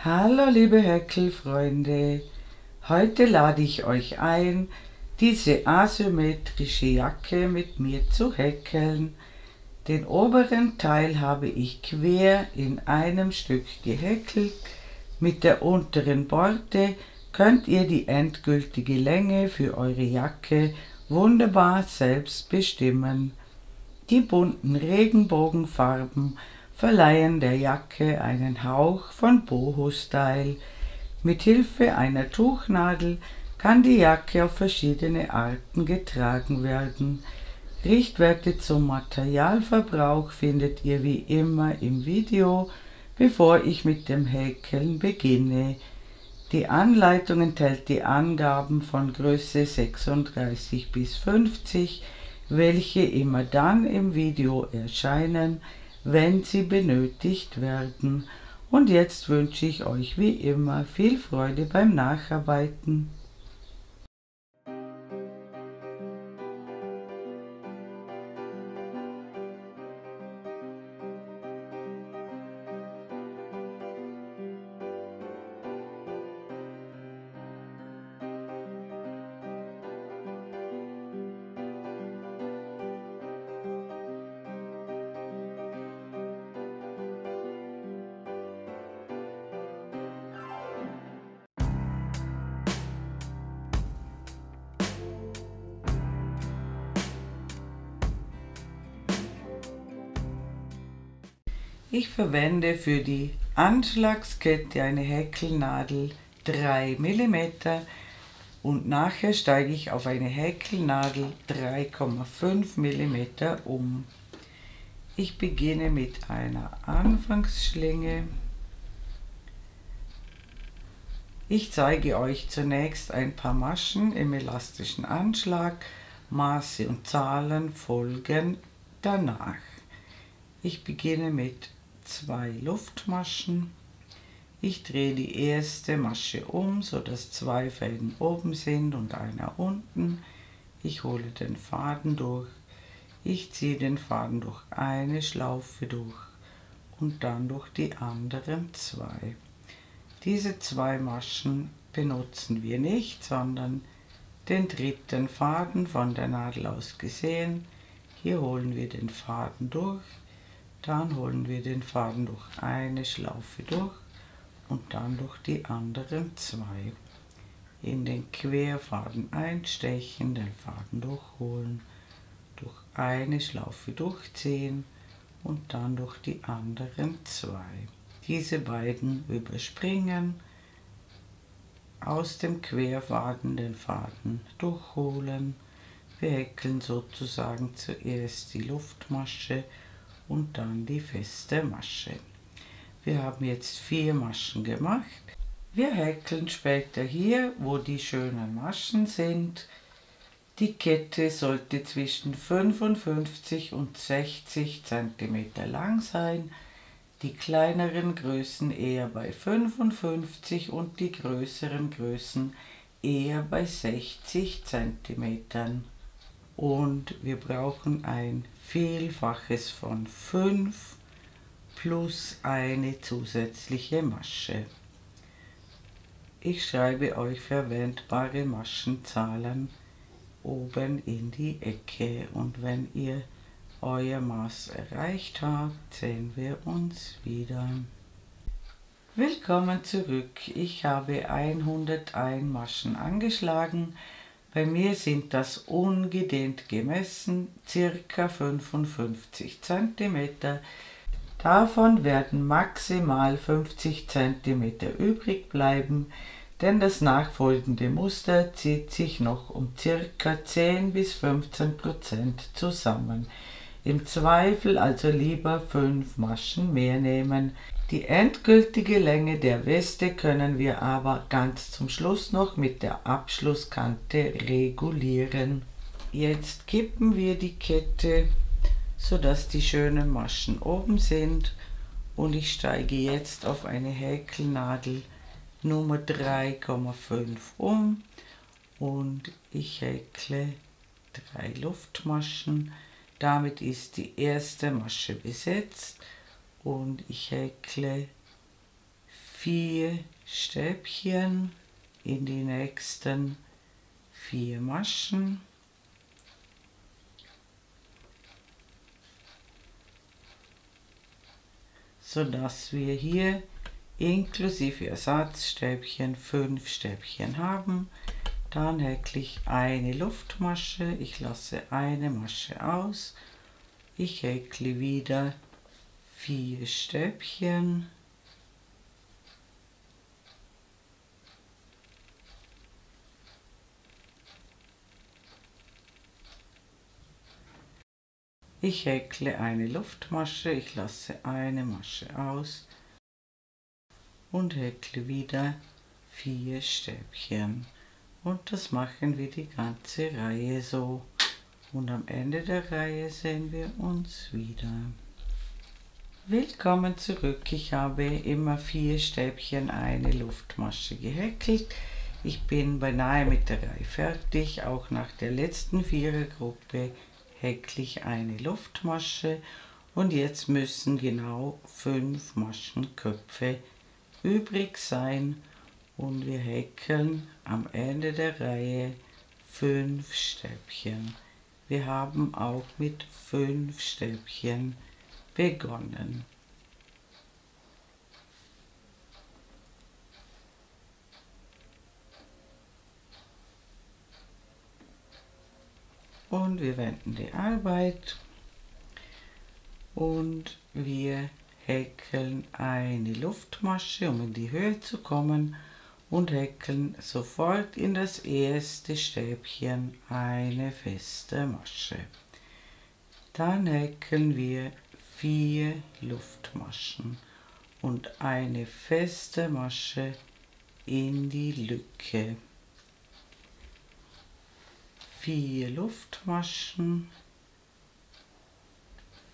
Hallo liebe Häkelfreunde, heute lade ich euch ein, diese asymmetrische Jacke mit mir zu häkeln. Den oberen Teil habe ich quer in einem Stück gehäkelt. Mit der unteren Borte könnt ihr die endgültige Länge für eure Jacke wunderbar selbst bestimmen. Die bunten Regenbogenfarben verleihen der Jacke einen Hauch von Boho-Style. Mit Hilfe einer Tuchnadel kann die Jacke auf verschiedene Arten getragen werden. Richtwerte zum Materialverbrauch findet ihr wie immer im Video, bevor ich mit dem Häkeln beginne. Die Anleitung enthält die Angaben von Größe 36 bis 50, welche immer dann im Video erscheinen, wenn sie benötigt werden. Und jetzt wünsche ich euch wie immer viel Freude beim Nacharbeiten. Ich verwende für die Anschlagskette eine Häkelnadel 3 mm und nachher steige ich auf eine Häkelnadel 3,5 mm um. Ich beginne mit einer Anfangsschlinge. Ich zeige euch zunächst ein paar Maschen im elastischen Anschlag. Maße und Zahlen folgen danach. Ich beginne mit 2 Luftmaschen. Ich drehe die erste Masche um, sodass 2 Fäden oben sind und einer unten. Ich hole den Faden durch. Ich ziehe den Faden durch eine Schlaufe durch und dann durch die anderen 2. Diese 2 Maschen benutzen wir nicht, sondern den dritten Faden von der Nadel aus gesehen. Hier holen wir den Faden durch. Dann holen wir den Faden durch eine Schlaufe durch und dann durch die anderen 2. In den Querfaden einstechen, den Faden durchholen, durch eine Schlaufe durchziehen und dann durch die anderen 2. Diese beiden überspringen, aus dem Querfaden den Faden durchholen. Wir häkeln sozusagen zuerst die Luftmasche und dann die feste Masche. Wir haben jetzt 4 Maschen gemacht. Wir häkeln später hier, wo die schönen Maschen sind. Die Kette sollte zwischen 55 und 60 cm lang sein. Die kleineren Größen eher bei 55 und die größeren Größen eher bei 60 cm. Und wir brauchen ein Vielfaches von 5 plus eine zusätzliche Masche. Ich schreibe euch verwendbare Maschenzahlen oben in die Ecke und wenn ihr euer Maß erreicht habt, sehen wir uns wieder. Willkommen zurück. Ich habe 101 Maschen angeschlagen. Bei mir sind das ungedehnt gemessen ca. 55 cm. Davon werden maximal 50 cm übrig bleiben, denn das nachfolgende Muster zieht sich noch um ca. 10 bis 15% zusammen. Im Zweifel also lieber 5 Maschen mehr nehmen. Die endgültige Länge der Weste können wir aber ganz zum Schluss noch mit der Abschlusskante regulieren. Jetzt kippen wir die Kette, sodass die schönen Maschen oben sind und ich steige jetzt auf eine Häkelnadel Nummer 3,5 um und ich häkle 3 Luftmaschen. Damit ist die erste Masche besetzt und ich häkle 4 Stäbchen in die nächsten 4 Maschen. Sodass wir hier inklusive Ersatzstäbchen 5 Stäbchen haben. Dann häkle ich eine Luftmasche, ich lasse eine Masche aus, ich häkle wieder 4 Stäbchen, ich häkle eine Luftmasche, ich lasse eine Masche aus und häkle wieder 4 Stäbchen. Und das machen wir die ganze Reihe so. Und am Ende der Reihe sehen wir uns wieder. Willkommen zurück. Ich habe immer 4 Stäbchen eine Luftmasche gehäkelt. Ich bin beinahe mit der Reihe fertig. Auch nach der letzten Vierergruppe häkle ich eine Luftmasche. Und jetzt müssen genau 5 Maschenköpfe übrig sein. Und wir häkeln am Ende der Reihe 5 Stäbchen. Wir haben auch mit 5 Stäbchen begonnen. Und wir wenden die Arbeit und wir häkeln eine Luftmasche, um in die Höhe zu kommen, und häkeln sofort in das erste Stäbchen eine feste Masche. Dann häkeln wir 4 Luftmaschen und eine feste Masche in die Lücke. 4 Luftmaschen,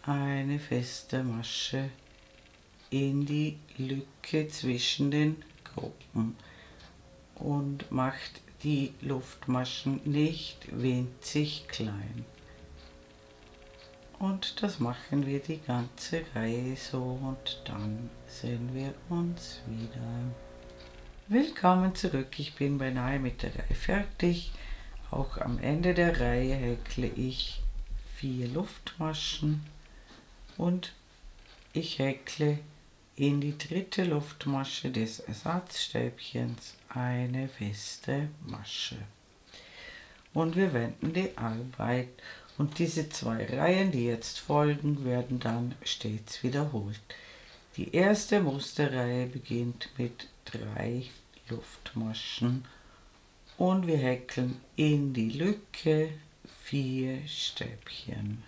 eine feste Masche in die Lücke zwischen den Gruppen. Und macht die Luftmaschen nicht winzig klein. Und das machen wir die ganze Reihe so und dann sehen wir uns wieder. Willkommen zurück, ich bin beinahe mit der Reihe fertig. Auch am Ende der Reihe häkle ich 4 Luftmaschen und ich häkle in die dritte Luftmasche des Ersatzstäbchens eine feste Masche. Und wir wenden die Arbeit und diese 2 Reihen, die jetzt folgen, werden dann stets wiederholt. Die erste Musterreihe beginnt mit 3 Luftmaschen und wir häkeln in die Lücke 4 Stäbchen.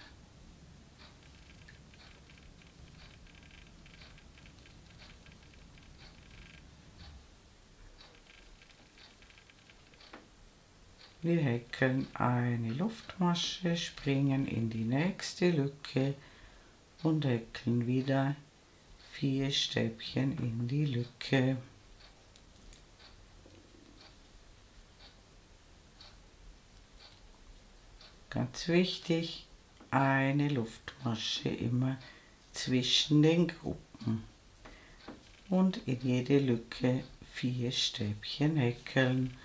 Wir häkeln eine Luftmasche, springen in die nächste Lücke und häkeln wieder 4 Stäbchen in die Lücke. Ganz wichtig, eine Luftmasche immer zwischen den Gruppen und in jede Lücke 4 Stäbchen häkeln.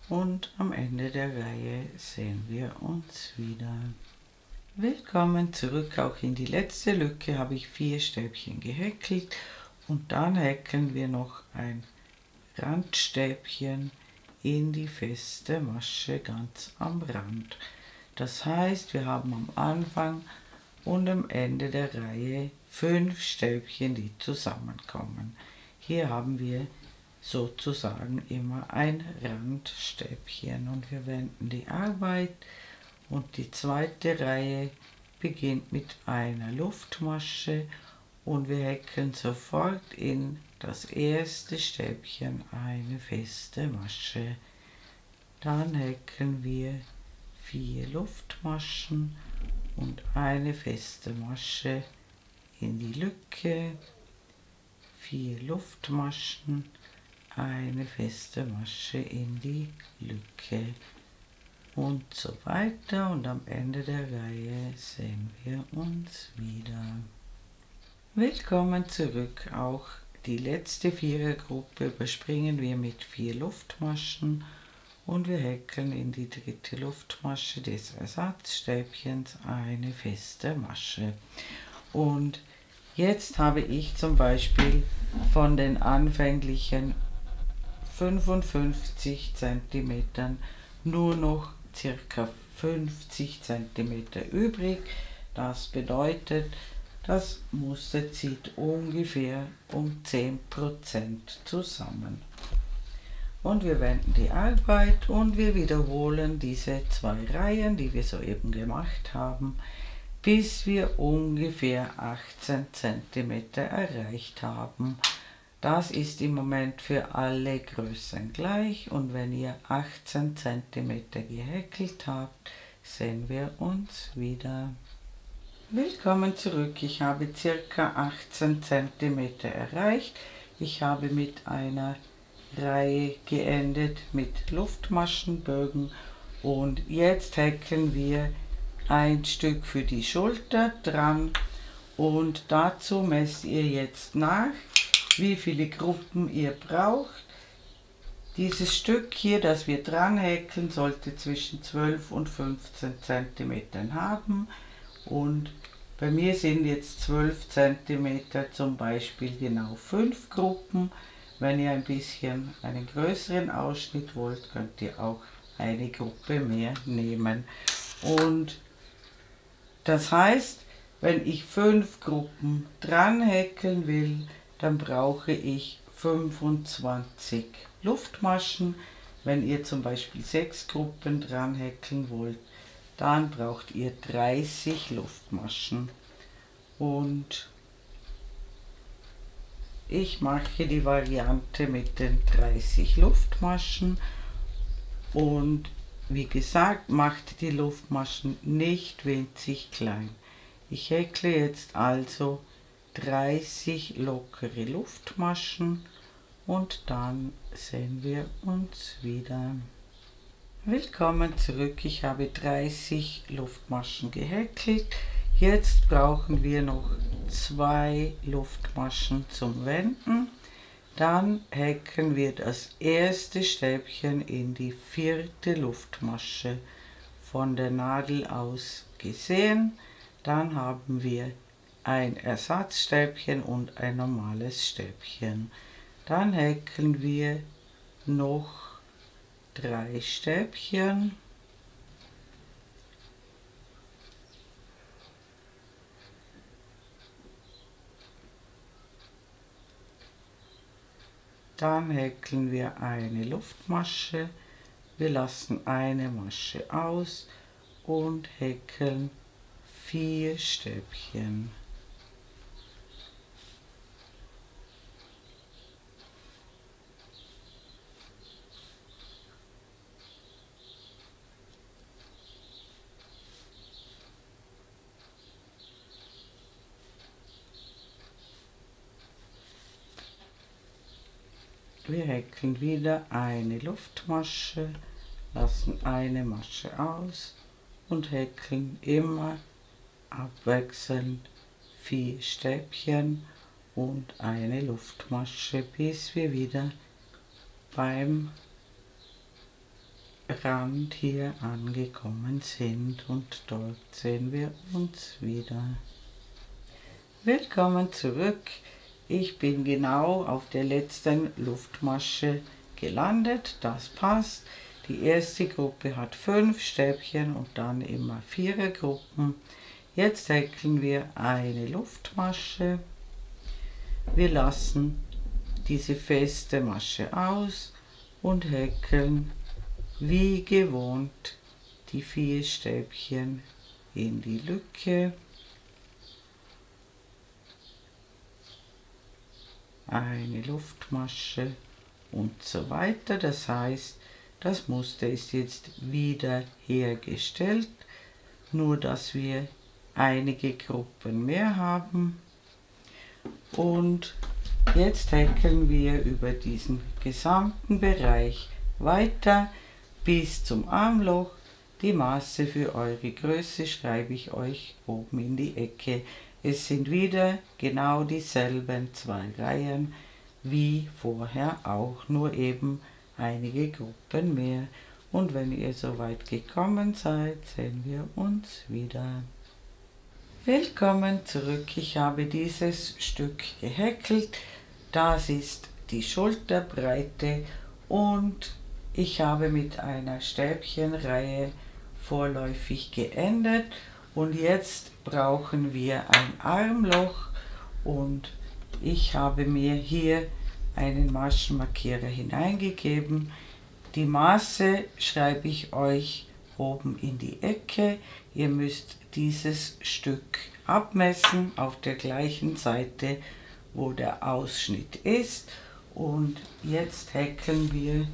Und am Ende der Reihe sehen wir uns wieder. Willkommen zurück, auch in die letzte Lücke habe ich 4 Stäbchen gehäkelt und dann häkeln wir noch ein Randstäbchen in die feste Masche ganz am Rand. Das heißt, wir haben am Anfang und am Ende der Reihe 5 Stäbchen, die zusammenkommen. Hier haben wir sozusagen immer ein Randstäbchen und wir wenden die Arbeit und die zweite Reihe beginnt mit einer Luftmasche und wir häkeln sofort in das erste Stäbchen eine feste Masche. Dann häkeln wir 4 Luftmaschen und eine feste Masche in die Lücke, 4 Luftmaschen, eine feste Masche in die Lücke und so weiter und am Ende der Reihe sehen wir uns wieder. Willkommen zurück, auch Die letzte Vierergruppe überspringen wir mit 4 Luftmaschen und wir häkeln in die dritte Luftmasche des Ersatzstäbchens eine feste Masche. Und jetzt habe ich zum Beispiel von den anfänglichen 55 cm nur noch ca. 50 cm übrig. Das bedeutet, das Muster zieht ungefähr um 10% zusammen. Und wir wenden die Arbeit und wir wiederholen diese 2 Reihen, die wir soeben gemacht haben, bis wir ungefähr 18 cm erreicht haben. Das ist im Moment für alle Größen gleich und wenn ihr 18 cm gehäkelt habt, sehen wir uns wieder. Willkommen zurück. Ich habe ca. 18 cm erreicht. Ich habe mit einer Reihe geendet mit Luftmaschenbögen und jetzt häkeln wir ein Stück für die Schulter dran und dazu messt ihr jetzt nach, wie viele Gruppen ihr braucht. Dieses Stück hier, das wir dran häkeln, sollte zwischen 12 und 15 cm haben und bei mir sind jetzt 12 cm zum Beispiel genau 5 Gruppen. Wenn ihr ein bisschen einen größeren Ausschnitt wollt, könnt ihr auch eine Gruppe mehr nehmen. Und das heißt, wenn ich 5 Gruppen dran häkeln will, dann brauche ich 25 Luftmaschen. Wenn ihr zum Beispiel 6 Gruppen dran häkeln wollt, dann braucht ihr 30 Luftmaschen. Und ich mache die Variante mit den 30 Luftmaschen und wie gesagt, macht die Luftmaschen nicht winzig klein. Ich häkle jetzt also 30 lockere Luftmaschen und dann sehen wir uns wieder. Willkommen zurück. Ich habe 30 Luftmaschen gehäkelt. Jetzt brauchen wir noch 2 Luftmaschen zum Wenden. Dann häkeln wir das erste Stäbchen in die 4. Luftmasche von der Nadel aus gesehen. Dann haben wir ein Ersatzstäbchen und ein normales Stäbchen. Dann häkeln wir noch 3 Stäbchen. Dann häkeln wir eine Luftmasche, wir lassen eine Masche aus und häkeln 4 Stäbchen. Wir häkeln wieder eine Luftmasche, lassen eine Masche aus und häkeln immer abwechselnd 4 Stäbchen und eine Luftmasche, bis wir wieder beim Rand hier angekommen sind und dort sehen wir uns wieder. Willkommen zurück. Ich bin genau auf der letzten Luftmasche gelandet, das passt. Die erste Gruppe hat 5 Stäbchen und dann immer 4er Gruppen. Jetzt häkeln wir eine Luftmasche. Wir lassen diese feste Masche aus und häkeln wie gewohnt die 4 Stäbchen in die Lücke. Eine Luftmasche und so weiter. Das heißt, das Muster ist jetzt wieder hergestellt, nur dass wir einige Gruppen mehr haben. Und jetzt häkeln wir über diesen gesamten Bereich weiter bis zum Armloch. Die Maße für eure Größe schreibe ich euch oben in die Ecke. Es sind wieder genau dieselben 2 Reihen. wie vorher auch, nur eben einige Gruppen mehr. Und wenn ihr soweit gekommen seid, sehen wir uns wieder. Willkommen zurück. Ich habe dieses Stück gehäkelt. Das ist die Schulterbreite und ich habe mit einer Stäbchenreihe vorläufig geendet. Und jetzt brauchen wir ein Armloch und ich habe mir hier einen Maschenmarkierer hineingegeben. Die Maße schreibe ich euch oben in die Ecke. Ihr müsst dieses Stück abmessen auf der gleichen Seite, wo der Ausschnitt ist. Und jetzt häkeln wir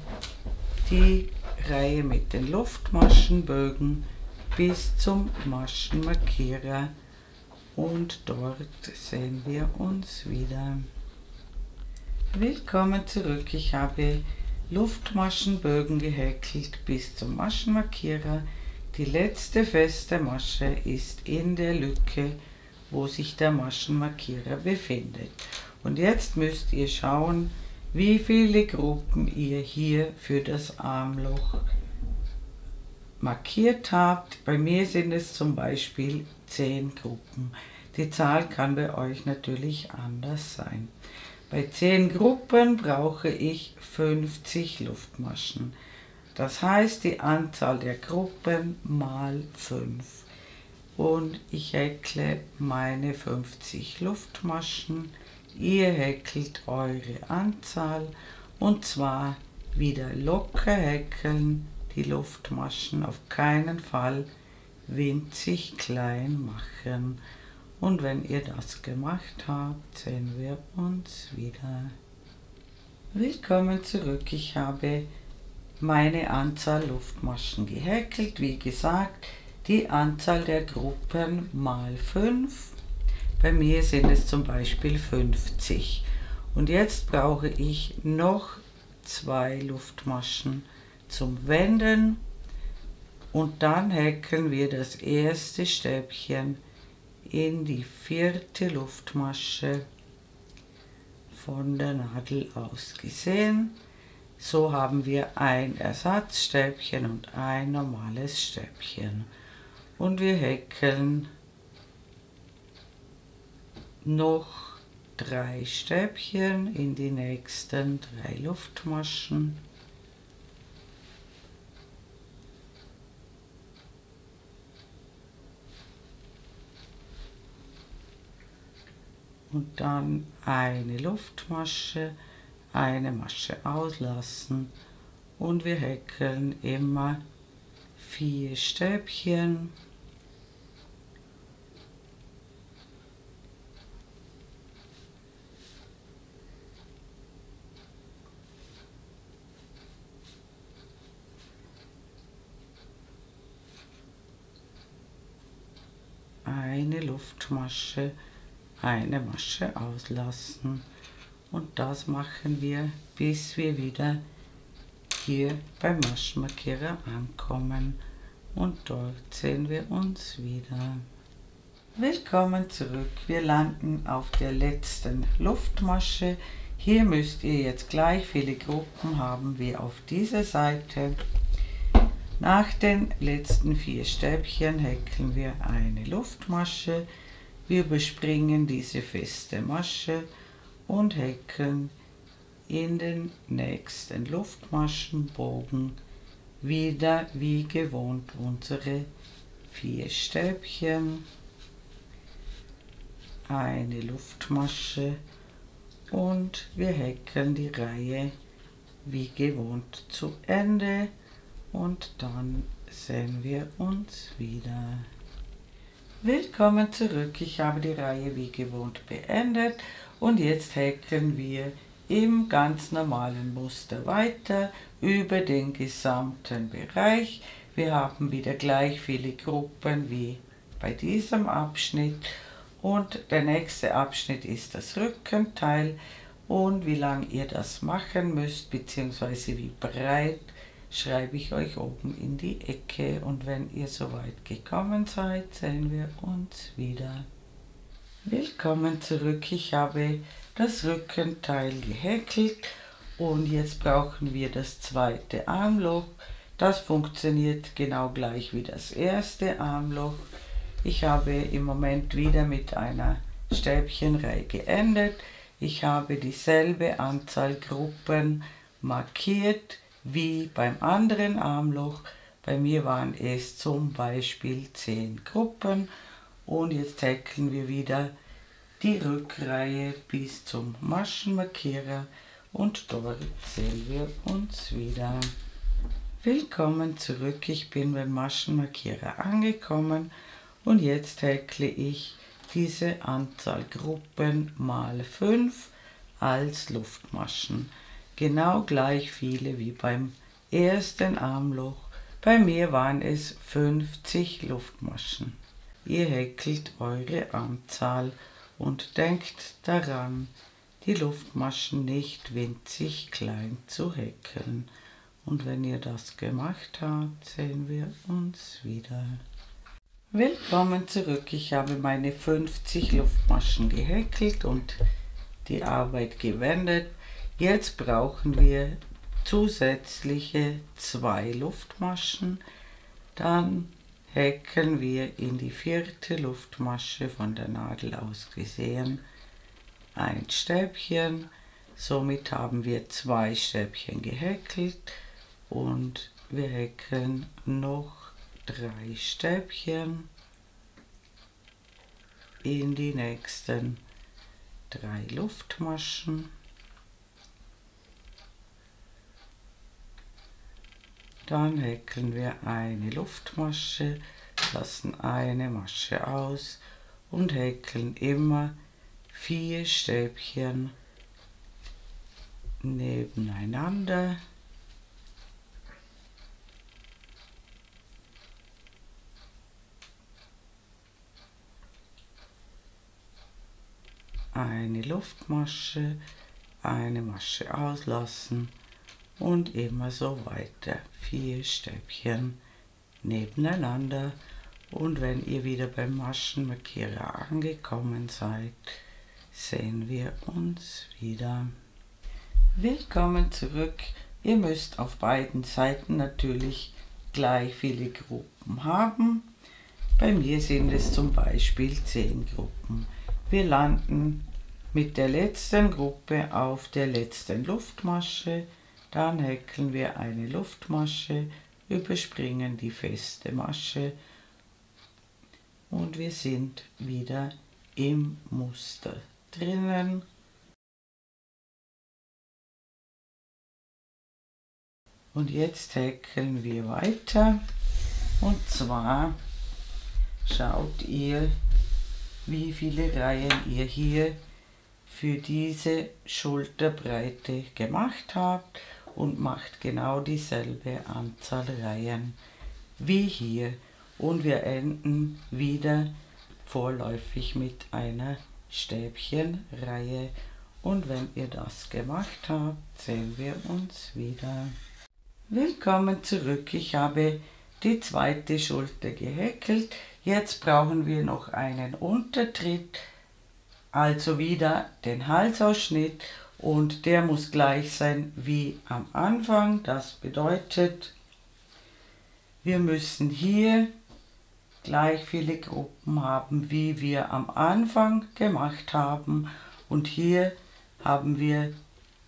die Reihe mit den Luftmaschenbögen bis zum Maschenmarkierer und dort sehen wir uns wieder. Willkommen zurück. Ich habe Luftmaschenbögen gehäkelt bis zum Maschenmarkierer. Die letzte feste Masche ist in der Lücke, wo sich der Maschenmarkierer befindet. Und jetzt müsst ihr schauen, wie viele Gruppen ihr hier für das Armloch markiert habt. Bei mir sind es zum Beispiel 10 Gruppen. Die Zahl kann bei euch natürlich anders sein. Bei 10 Gruppen brauche ich 50 Luftmaschen. Das heißt die Anzahl der Gruppen mal 5. Und ich häkle meine 50 Luftmaschen. Ihr häkelt eure Anzahl und zwar wieder locker häkeln, die Luftmaschen auf keinen Fall winzig klein machen. Und wenn ihr das gemacht habt, sehen wir uns wieder. Willkommen zurück. Ich habe meine Anzahl Luftmaschen gehäkelt. Wie gesagt, die Anzahl der Gruppen mal 5. Bei mir sind es zum Beispiel 50. Und jetzt brauche ich noch 2 Luftmaschen zum Wenden. Und dann häkeln wir das erste Stäbchen in die 4. Luftmasche von der Nadel aus gesehen. So haben wir ein Ersatzstäbchen und ein normales Stäbchen. Und wir häkeln noch 3 Stäbchen in die nächsten 3 Luftmaschen. Und dann eine Luftmasche, eine Masche auslassen und wir häkeln immer 4 Stäbchen. Eine Luftmasche, eine Masche auslassen und das machen wir, bis wir wieder hier beim Maschenmarkierer ankommen und dort sehen wir uns wieder. Willkommen zurück. Wir landen auf der letzten Luftmasche. Hier müsst ihr jetzt gleich viele Gruppen haben wie auf dieser Seite. Nach den letzten 4 Stäbchen häkeln wir eine Luftmasche. Wir überspringen diese feste Masche und häkeln in den nächsten Luftmaschenbogen wieder wie gewohnt unsere 4 Stäbchen, eine Luftmasche und wir häkeln die Reihe wie gewohnt zu Ende und dann sehen wir uns wieder. Willkommen zurück. Ich habe die Reihe wie gewohnt beendet und jetzt häkeln wir im ganz normalen Muster weiter über den gesamten Bereich. Wir haben wieder gleich viele Gruppen wie bei diesem Abschnitt und der nächste Abschnitt ist das Rückenteil und wie lang ihr das machen müsst bzw. wie breit, schreibe ich euch oben in die Ecke und wenn ihr soweit gekommen seid, sehen wir uns wieder. Willkommen zurück. Ich habe das Rückenteil gehäkelt und jetzt brauchen wir das zweite Armloch. Das funktioniert genau gleich wie das erste Armloch. Ich habe im Moment wieder mit einer Stäbchenreihe geendet. Ich habe dieselbe Anzahl Gruppen markiert wie beim anderen Armloch. Bei mir waren es zum Beispiel 10 Gruppen und jetzt häkeln wir wieder die Rückreihe bis zum Maschenmarkierer und dort sehen wir uns wieder. Willkommen zurück, ich bin beim Maschenmarkierer angekommen und jetzt häkle ich diese Anzahl Gruppen mal 5 als Luftmaschen. Genau gleich viele wie beim ersten Armloch. Bei mir waren es 50 Luftmaschen. Ihr häkelt eure Anzahl und denkt daran, die Luftmaschen nicht winzig klein zu häkeln. Und wenn ihr das gemacht habt, sehen wir uns wieder. Willkommen zurück. Ich habe meine 50 Luftmaschen gehäkelt und die Arbeit gewendet. Jetzt brauchen wir zusätzliche 2 Luftmaschen. Dann häkeln wir in die 4. Luftmasche von der Nadel aus gesehen ein Stäbchen. Somit haben wir 2 Stäbchen gehäkelt und wir häkeln noch 3 Stäbchen in die nächsten 3 Luftmaschen. Dann häkeln wir eine Luftmasche, lassen eine Masche aus und häkeln immer 4 Stäbchen nebeneinander. Eine Luftmasche, eine Masche auslassen und immer so weiter. 4 Stäbchen nebeneinander. Und wenn ihr wieder beim Maschenmarkierer angekommen seid, sehen wir uns wieder. Willkommen zurück. Ihr müsst auf beiden Seiten natürlich gleich viele Gruppen haben. Bei mir sind es zum Beispiel 10 Gruppen. Wir landen mit der letzten Gruppe auf der letzten Luftmasche. Dann häkeln wir eine Luftmasche, überspringen die feste Masche und wir sind wieder im Muster drinnen. Und jetzt häkeln wir weiter und zwar schaut ihr, wie viele Reihen ihr hier für diese Schulterbreite gemacht habt und macht genau dieselbe Anzahl Reihen wie hier. Und wir enden wieder vorläufig mit einer Stäbchenreihe. Und wenn ihr das gemacht habt, sehen wir uns wieder. Willkommen zurück. Ich habe die zweite Schulter gehäkelt. Jetzt brauchen wir noch einen Untertritt, also wieder den Halsausschnitt und der muss gleich sein wie am Anfang. Das bedeutet, wir müssen hier gleich viele Gruppen haben, wie wir am Anfang gemacht haben und hier haben wir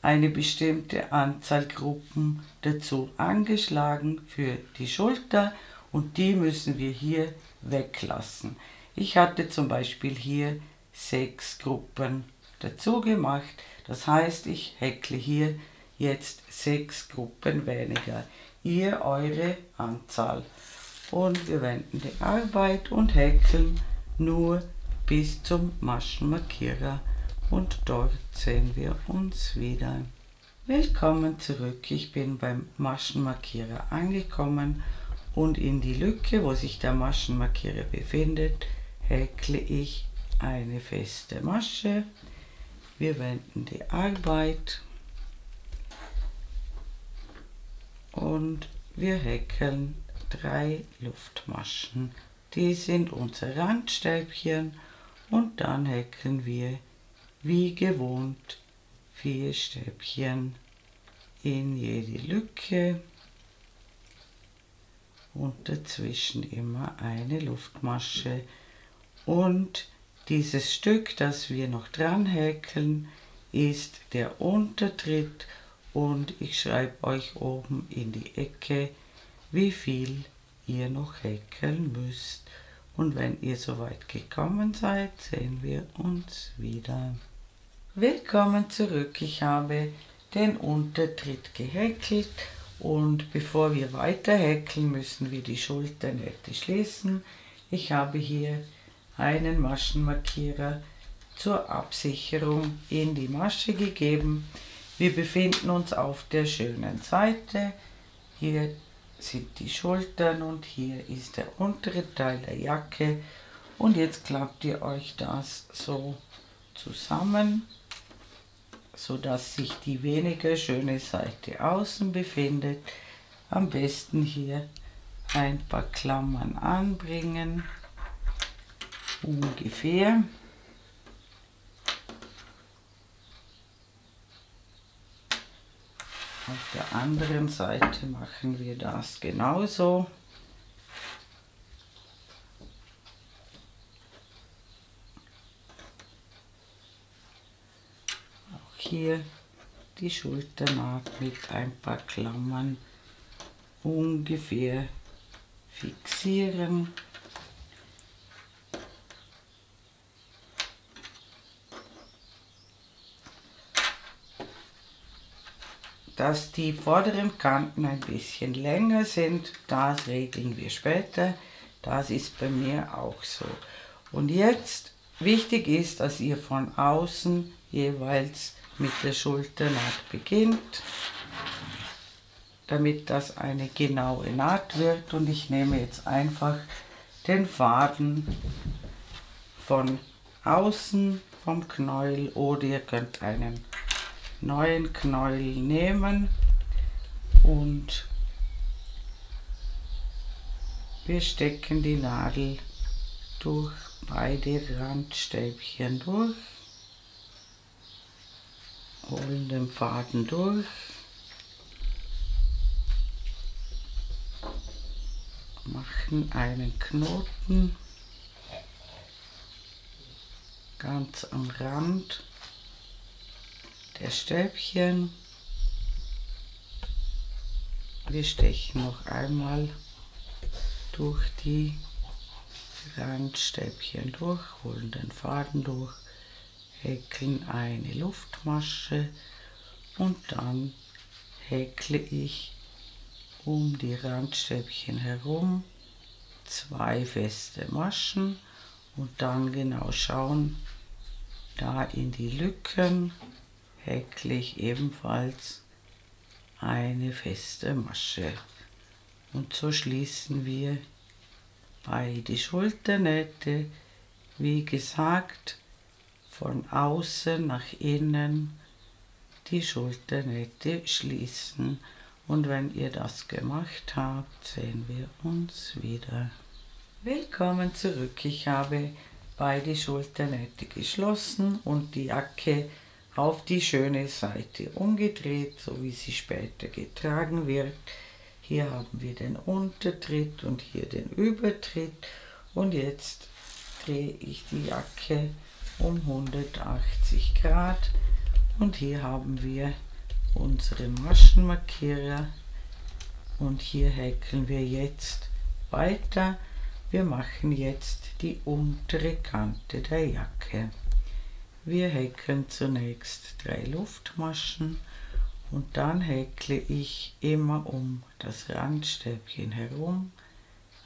eine bestimmte Anzahl Gruppen dazu angeschlagen für die Schulter und die müssen wir hier weglassen. Ich hatte zum Beispiel hier 6 Gruppen dazu gemacht, das heißt, ich häkle hier jetzt 6 Gruppen weniger, ihr eure Anzahl. Und wir wenden die Arbeit und häkeln nur bis zum Maschenmarkierer und dort sehen wir uns wieder. Willkommen zurück, ich bin beim Maschenmarkierer angekommen und in die Lücke, wo sich der Maschenmarkierer befindet, häkle ich eine feste Masche. Wir wenden die Arbeit und wir häkeln 3 Luftmaschen. Die sind unser Randstäbchen und dann häkeln wir wie gewohnt 4 Stäbchen in jede Lücke und dazwischen immer eine Luftmasche. Und dieses Stück, das wir noch dran häkeln, ist der Untertritt, und ich schreibe euch oben in die Ecke, wie viel ihr noch häkeln müsst. Und wenn ihr soweit gekommen seid, sehen wir uns wieder. Willkommen zurück. Ich habe den Untertritt gehäkelt, und bevor wir weiter häkeln, müssen wir die Schulternähte schließen. Ich habe hier einen Maschenmarkierer zur Absicherung in die Masche gegeben. Wir befinden uns auf der schönen Seite. Hier sind die Schultern und hier ist der untere Teil der Jacke. Und jetzt klappt ihr euch das so zusammen, sodass sich die weniger schöne Seite außen befindet. Am besten hier ein paar Klammern anbringen, ungefähr. Auf der anderen Seite machen wir das genauso. Auch hier die Schulternaht mit ein paar Klammern ungefähr fixieren. Dass die vorderen Kanten ein bisschen länger sind, das regeln wir später. Das ist bei mir auch so. Und jetzt, wichtig ist, dass ihr von außen jeweils mit der Schulternaht beginnt, damit das eine genaue Naht wird. Und ich nehme jetzt einfach den Faden von außen vom Knäuel, oder ihr könnt einen neuen Knäuel nehmen, und wir stecken die Nadel durch beide Randstäbchen durch, holen den Faden durch, machen einen Knoten ganz am Rand der Stäbchen. Wir stechen noch einmal durch die Randstäbchen durch, holen den Faden durch, häkeln eine Luftmasche, und dann häkle ich um die Randstäbchen herum 2 feste Maschen und dann genau schauen, da in die Lücken häkle ich ebenfalls eine feste Masche. Und so schließen wir beide Schulternähte, wie gesagt, von außen nach innen die Schulternähte schließen. Und wenn ihr das gemacht habt, sehen wir uns wieder. Willkommen zurück. Ich habe beide Schulternähte geschlossen und die Jacke auf die schöne Seite umgedreht, so wie sie später getragen wird. Hier haben wir den Untertritt und hier den Übertritt, und jetzt drehe ich die Jacke um 180 Grad, und hier haben wir unsere Maschenmarkierer, und hier häkeln wir jetzt weiter. Wir machen jetzt die untere Kante der Jacke. Wir häkeln zunächst 3 Luftmaschen, und dann häkle ich immer um das Randstäbchen herum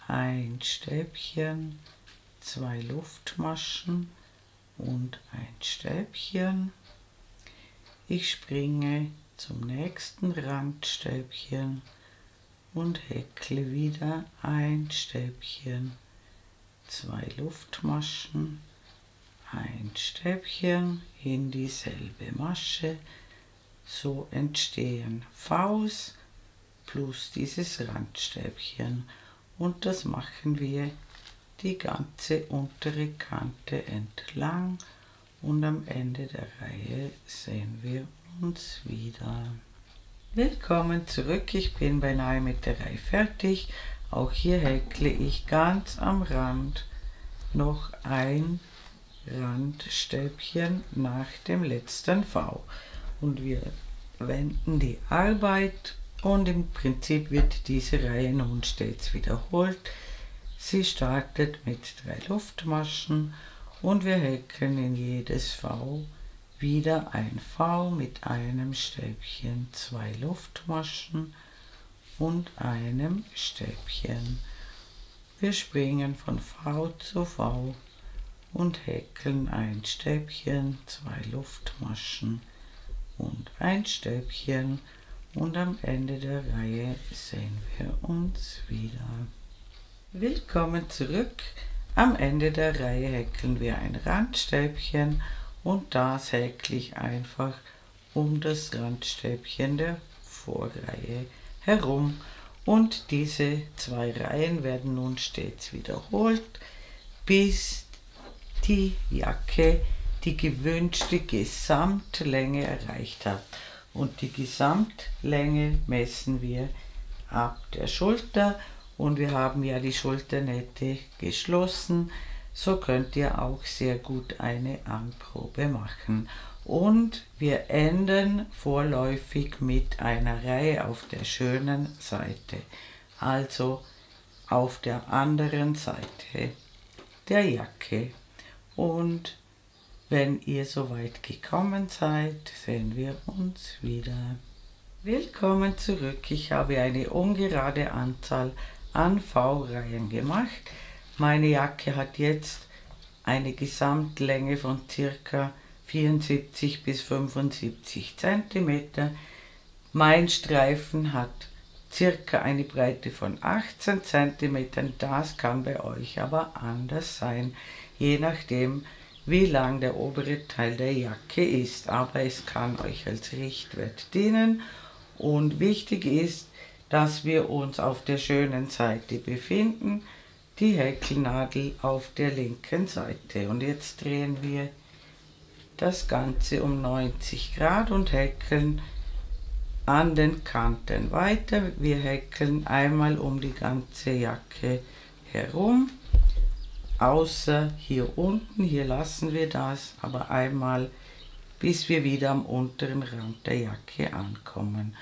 ein Stäbchen, 2 Luftmaschen und ein Stäbchen. Ich springe zum nächsten Randstäbchen und häkle wieder ein Stäbchen, 2 Luftmaschen, ein Stäbchen in dieselbe Masche. So entstehen Vs plus dieses Randstäbchen, und das machen wir die ganze untere Kante entlang, und am Ende der Reihe sehen wir uns wieder. Willkommen zurück, ich bin beinahe mit der Reihe fertig. Auch hier häkle ich ganz am Rand noch ein Randstäbchen nach dem letzten V. Und wir wenden die Arbeit und im Prinzip wird diese Reihe nun stets wiederholt. Sie startet mit 3 Luftmaschen und wir häkeln in jedes V wieder ein V mit einem Stäbchen, 2 Luftmaschen und einem Stäbchen. Wir springen von V zu V und häkeln ein Stäbchen, 2 Luftmaschen und ein Stäbchen und am Ende der Reihe sehen wir uns wieder. Willkommen zurück. Am Ende der Reihe häkeln wir ein Randstäbchen und das häkle ich einfach um das Randstäbchen der Vorreihe herum. Und diese 2 Reihen werden nun stets wiederholt, bis die Jacke die gewünschte Gesamtlänge erreicht hat. Und die Gesamtlänge messen wir ab der Schulter und wir haben ja die Schulternähte geschlossen. So könnt ihr auch sehr gut eine Anprobe machen. Und wir enden vorläufig mit einer Reihe auf der schönen Seite, also auf der anderen Seite der Jacke. Und wenn ihr soweit gekommen seid, sehen wir uns wieder. Willkommen zurück. Ich habe eine ungerade Anzahl an V-Reihen gemacht. Meine Jacke hat jetzt eine Gesamtlänge von ca. 74 bis 75 cm. Mein Streifen hat circa eine Breite von 18 cm. Das kann bei euch aber anders sein, je nachdem, wie lang der obere Teil der Jacke ist, aber es kann euch als Richtwert dienen und wichtig ist, dass wir uns auf der schönen Seite befinden, die Häkelnadel auf der linken Seite. Und jetzt drehen wir das Ganze um 90 Grad und häkeln an den Kanten weiter. Wir häkeln einmal um die ganze Jacke herum. Außer hier unten, hier lassen wir das, aber einmal, bis wir wieder am unteren Rand der Jacke ankommen.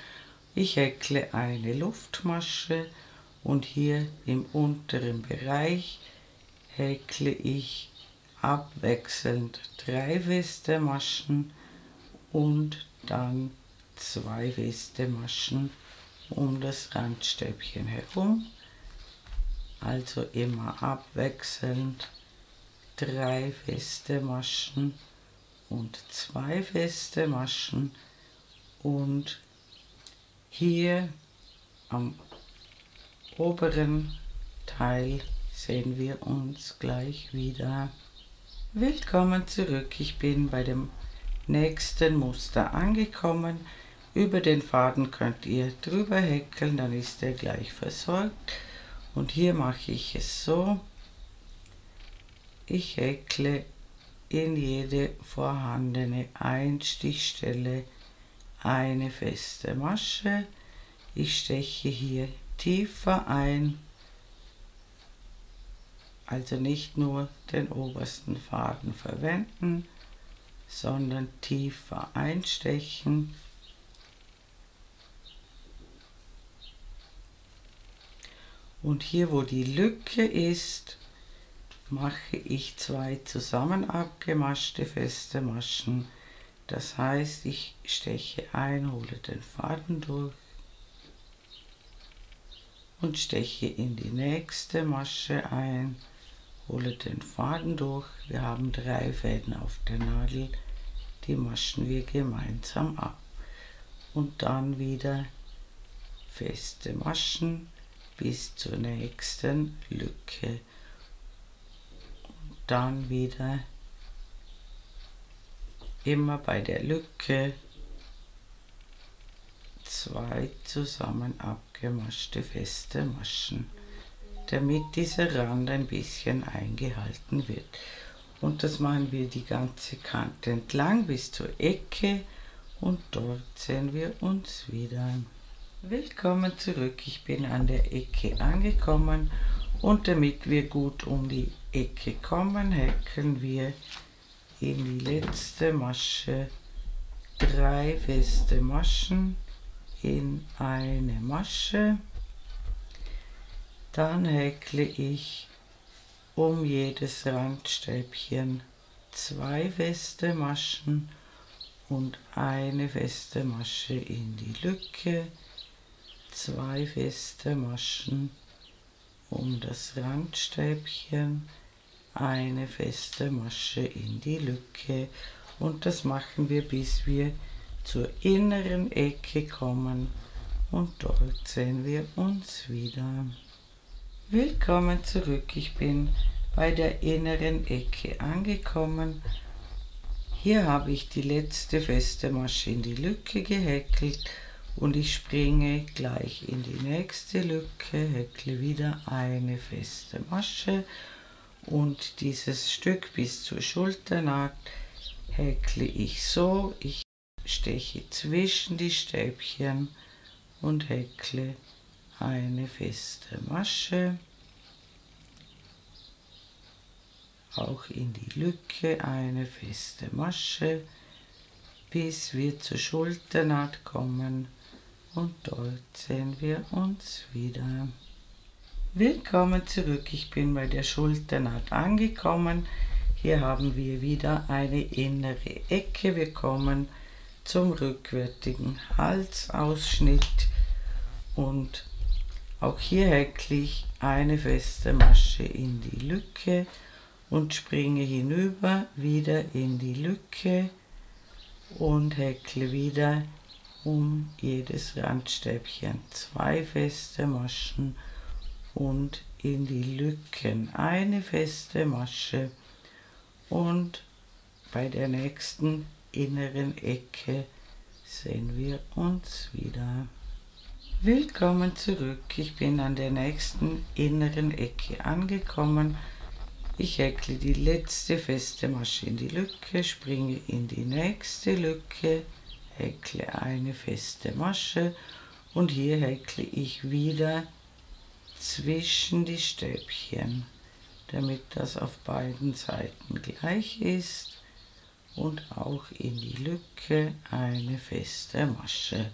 Ich häkle eine Luftmasche und hier im unteren Bereich häkle ich abwechselnd 3 feste Maschen und dann 2 feste Maschen um das Randstäbchen herum. Also immer abwechselnd 3 feste Maschen und 2 feste Maschen und hier am oberen Teil sehen wir uns gleich wieder. Willkommen zurück, ich bin bei dem nächsten Muster angekommen. Über den Faden könnt ihr drüber häkeln, dann ist er gleich versorgt. Und hier mache ich es so, ich häkle in jede vorhandene Einstichstelle eine feste Masche. Ich steche hier tiefer ein, also nicht nur den obersten Faden verwenden, sondern tiefer einstechen. Und hier, wo die Lücke ist, mache ich 2 zusammen abgemaschte feste Maschen. Das heißt, ich steche ein, hole den Faden durch und steche in die nächste Masche ein, hole den Faden durch. Wir haben 3 Fäden auf der Nadel, die maschen wir gemeinsam ab. Und dann wieder feste Maschen bis zur nächsten Lücke und dann wieder immer bei der Lücke 2 zusammen abgemaschte feste Maschen, damit dieser Rand ein bisschen eingehalten wird. Und das machen wir die ganze Kante entlang bis zur Ecke und dort sehen wir uns wieder. Willkommen zurück, ich bin an der Ecke angekommen und damit wir gut um die Ecke kommen, häkeln wir in die letzte Masche 3 feste Maschen in eine Masche. Dann häkle ich um jedes Randstäbchen 2 feste Maschen und eine feste Masche in die Lücke, 2 feste Maschen um das Randstäbchen, eine feste Masche in die Lücke, und das machen wir, bis wir zur inneren Ecke kommen, und dort sehen wir uns wieder. Willkommen zurück, ich bin bei der inneren Ecke angekommen. Hier habe ich die letzte feste Masche in die Lücke gehäkelt und ich springe gleich in die nächste Lücke, häkle wieder eine feste Masche und dieses Stück bis zur Schulternaht häkle ich so. Ich steche zwischen die Stäbchen und häkle eine feste Masche, auch in die Lücke eine feste Masche, bis wir zur Schulternaht kommen, und dort sehen wir uns wieder. Willkommen zurück, ich bin bei der Schulternaht angekommen. Hier haben wir wieder eine innere Ecke. Wir kommen zum rückwärtigen Halsausschnitt und auch hier häkle ich eine feste Masche in die Lücke und springe hinüber, wieder in die Lücke und häkle wieder um jedes Randstäbchen 2 feste Maschen und in die Lücken eine feste Masche, und bei der nächsten inneren Ecke sehen wir uns wieder. Willkommen zurück, ich bin an der nächsten inneren Ecke angekommen. Ich häkle die letzte feste Masche in die Lücke, springe in die nächste Lücke, häkle eine feste Masche und hier häkle ich wieder zwischen die Stäbchen, damit das auf beiden Seiten gleich ist, und auch in die Lücke eine feste Masche.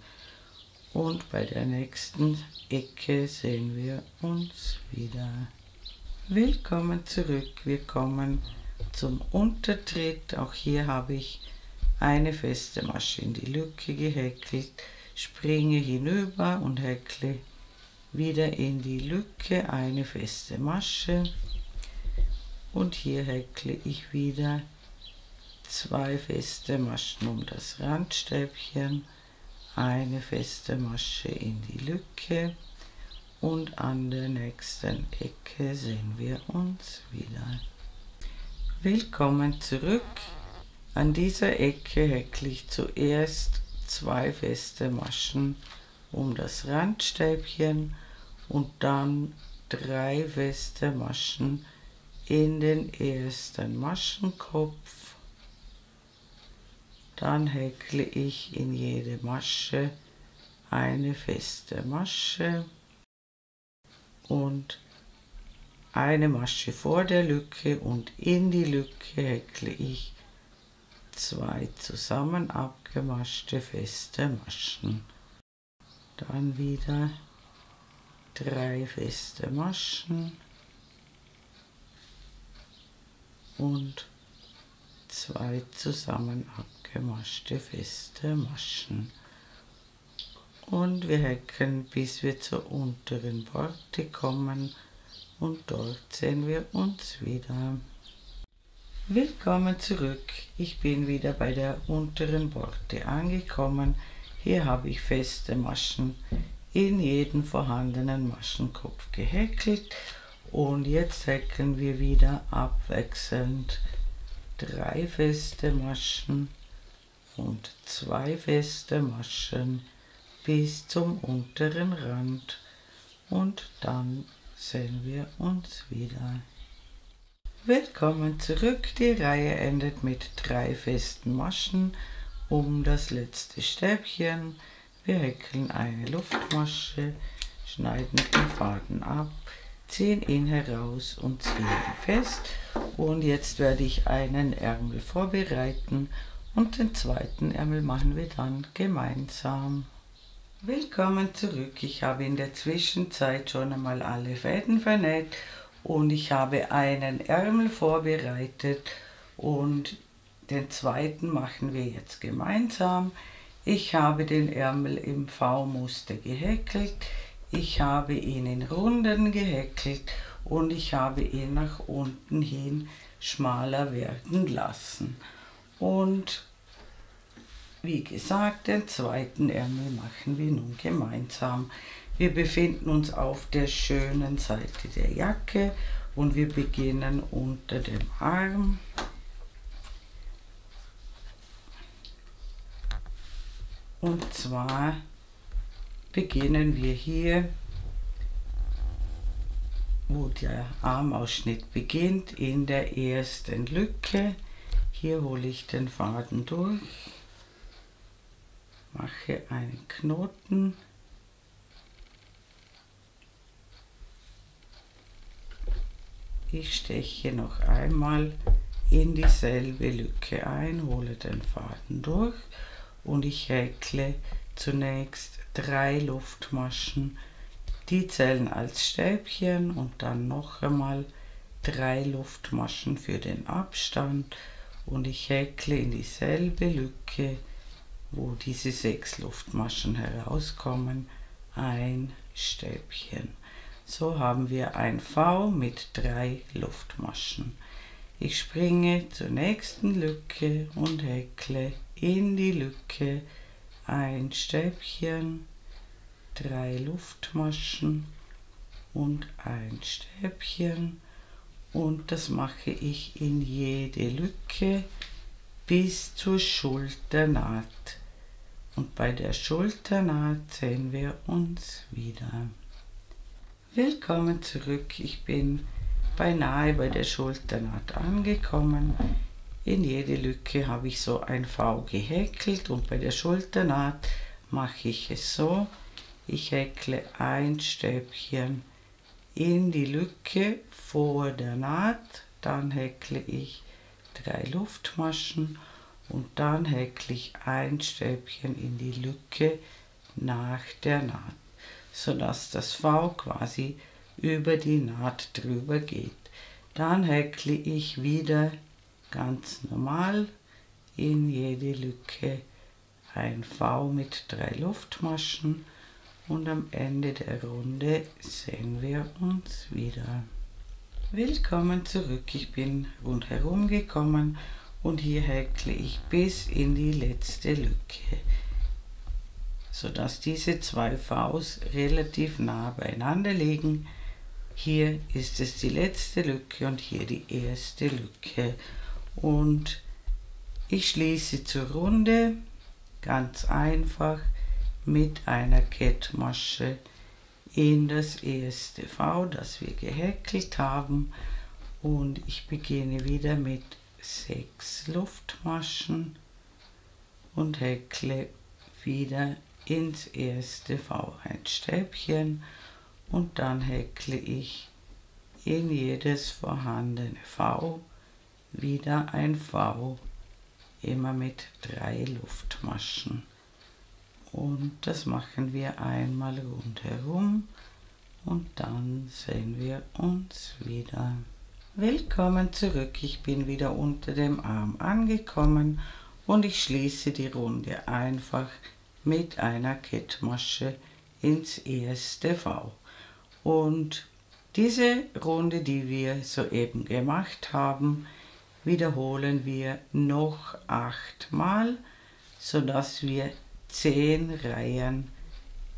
Und bei der nächsten Ecke sehen wir uns wieder. Willkommen zurück, wir kommen zum Untertritt. Auch hier habe ich eine feste Masche in die Lücke gehäkelt, springe hinüber und häkle wieder in die Lücke eine feste Masche, und hier häkle ich wieder 2 feste Maschen um das Randstäbchen, eine feste Masche in die Lücke, und an der nächsten Ecke sehen wir uns wieder. Willkommen zurück. An dieser Ecke häkle ich zuerst 2 feste Maschen um das Randstäbchen und dann 3 feste Maschen in den ersten Maschenkopf. Dann häkle ich in jede Masche eine feste Masche und eine Masche vor der Lücke, und in die Lücke häkle ich 2 zusammen abgemaschte feste Maschen. Dann wieder 3 feste Maschen und 2 zusammen abgemaschte feste Maschen. Und wir häkeln, bis wir zur unteren Borte kommen, und dort sehen wir uns wieder. Willkommen zurück, ich bin wieder bei der unteren Borte angekommen. Hier habe ich feste Maschen in jeden vorhandenen Maschenkopf gehäkelt, und jetzt häkeln wir wieder abwechselnd 3 feste Maschen und 2 feste Maschen bis zum unteren Rand, und dann sehen wir uns wieder. Willkommen zurück. Die Reihe endet mit 3 festen Maschen um das letzte Stäbchen. Wir häkeln eine Luftmasche, schneiden den Faden ab, ziehen ihn heraus und ziehen ihn fest. Und jetzt werde ich einen Ärmel vorbereiten und den zweiten Ärmel machen wir dann gemeinsam. Willkommen zurück. Ich habe in der Zwischenzeit schon einmal alle Fäden vernäht und ich habe einen Ärmel vorbereitet und den zweiten machen wir jetzt gemeinsam. Ich habe den Ärmel im V-Muster gehäkelt, ich habe ihn in Runden gehäkelt und ich habe ihn nach unten hin schmaler werden lassen. Und wie gesagt, den zweiten Ärmel machen wir nun gemeinsam. Wir befinden uns auf der schönen Seite der Jacke und wir beginnen unter dem Arm. Und zwar beginnen wir hier, wo der Armausschnitt beginnt, in der ersten Lücke. Hier hole ich den Faden durch, mache einen Knoten, ich steche noch einmal in dieselbe Lücke ein, hole den Faden durch und ich häkle zunächst 3 Luftmaschen, die zählen als Stäbchen und dann noch einmal 3 Luftmaschen für den Abstand und ich häkle in dieselbe Lücke, wo diese 6 Luftmaschen herauskommen, ein Stäbchen. So haben wir ein V mit 3 Luftmaschen. Ich springe zur nächsten Lücke und häkle in die Lücke ein Stäbchen, 3 Luftmaschen und ein Stäbchen und das mache ich in jede Lücke bis zur Schulternaht. Und bei der Schulternaht sehen wir uns wieder. Willkommen zurück, ich bin beinahe bei der Schulternaht angekommen. In jede Lücke habe ich so ein V gehäkelt und bei der Schulternaht mache ich es so. Ich häkle ein Stäbchen in die Lücke vor der Naht, dann häkle ich 3 Luftmaschen und dann häkle ich ein Stäbchen in die Lücke nach der Naht, sodass das V quasi über die Naht drüber geht. Dann häkle ich wieder ganz normal in jede Lücke ein V mit 3 Luftmaschen und am Ende der Runde sehen wir uns wieder. Willkommen zurück, ich bin rundherum gekommen und hier häkle ich bis in die letzte Lücke, sodass diese 2 Vs relativ nah beieinander liegen. Hier ist es die letzte Lücke und hier die erste Lücke. Und ich schließe zur Runde ganz einfach mit einer Kettmasche in das erste V, das wir gehäkelt haben. Und ich beginne wieder mit 6 Luftmaschen und häkle wieder ins erste V ein Stäbchen und dann häkle ich in jedes vorhandene V wieder ein V, immer mit 3 Luftmaschen. Und das machen wir einmal rundherum und dann sehen wir uns wieder. Willkommen zurück, ich bin wieder unter dem Arm angekommen und ich schließe die Runde einfach mit einer Kettmasche ins erste V. Und diese Runde, die wir soeben gemacht haben, wiederholen wir noch 8 Mal, sodass wir 10 Reihen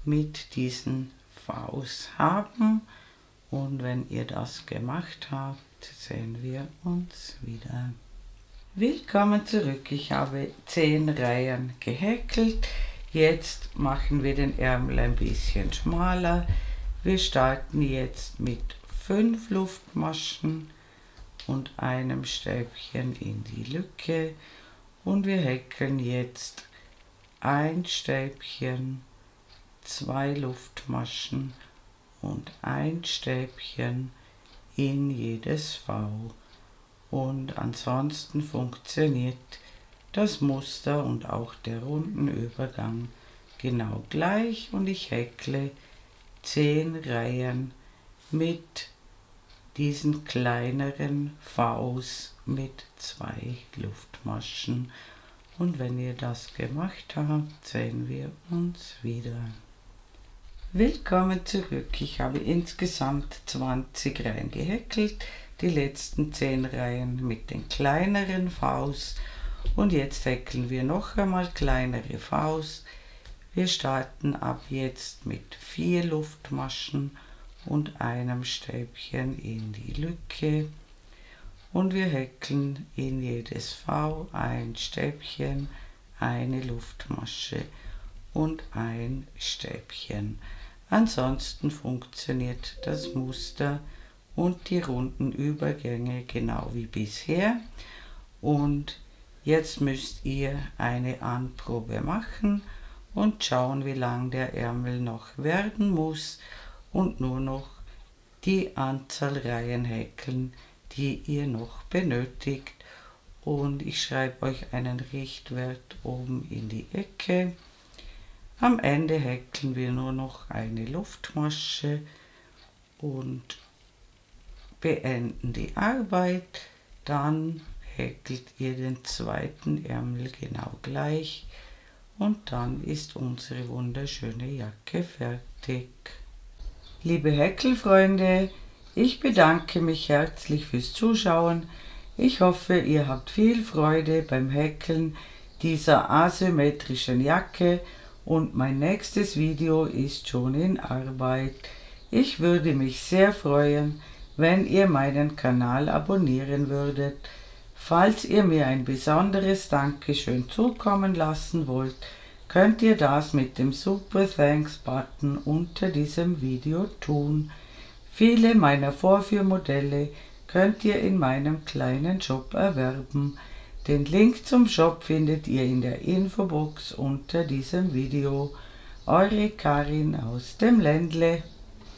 mit diesen Vs haben. Und wenn ihr das gemacht habt, sehen wir uns wieder. Willkommen zurück, ich habe 10 Reihen gehäkelt. Jetzt machen wir den Ärmel ein bisschen schmaler. Wir starten jetzt mit 5 Luftmaschen und einem Stäbchen in die Lücke und wir häkeln jetzt ein Stäbchen, 2 Luftmaschen und ein Stäbchen in jedes V. Und ansonsten funktioniert das Muster und auch der Rundenübergang genau gleich und ich häkle 10 Reihen mit diesen kleineren Vs mit 2 Luftmaschen. Und wenn ihr das gemacht habt, sehen wir uns wieder. Willkommen zurück. Ich habe insgesamt 20 Reihen gehäkelt, die letzten 10 Reihen mit den kleineren Vs und jetzt häkeln wir noch einmal kleinere Vs. Wir starten ab jetzt mit 4 Luftmaschen und einem Stäbchen in die Lücke und wir häkeln in jedes V ein Stäbchen, eine Luftmasche und ein Stäbchen. Ansonsten funktioniert das Muster und die runden Übergänge genau wie bisher. Und jetzt müsst ihr eine Anprobe machen und schauen, wie lang der Ärmel noch werden muss und nur noch die Anzahl Reihen häkeln, die ihr noch benötigt. Und ich schreibe euch einen Richtwert oben in die Ecke. Am Ende häkeln wir nur noch eine Luftmasche und beenden die Arbeit. Dann häkelt ihr den zweiten Ärmel genau gleich und dann ist unsere wunderschöne Jacke fertig. Liebe Häkelfreunde, ich bedanke mich herzlich fürs Zuschauen. Ich hoffe, ihr habt viel Freude beim Häkeln dieser asymmetrischen Jacke und mein nächstes Video ist schon in Arbeit. Ich würde mich sehr freuen, wenn ihr meinen Kanal abonnieren würdet. Falls ihr mir ein besonderes Dankeschön zukommen lassen wollt, könnt ihr das mit dem Super Thanks Button unter diesem Video tun. Viele meiner Vorführmodelle könnt ihr in meinem kleinen Shop erwerben. Den Link zum Shop findet ihr in der Infobox unter diesem Video. Eure Karin aus dem Ländle.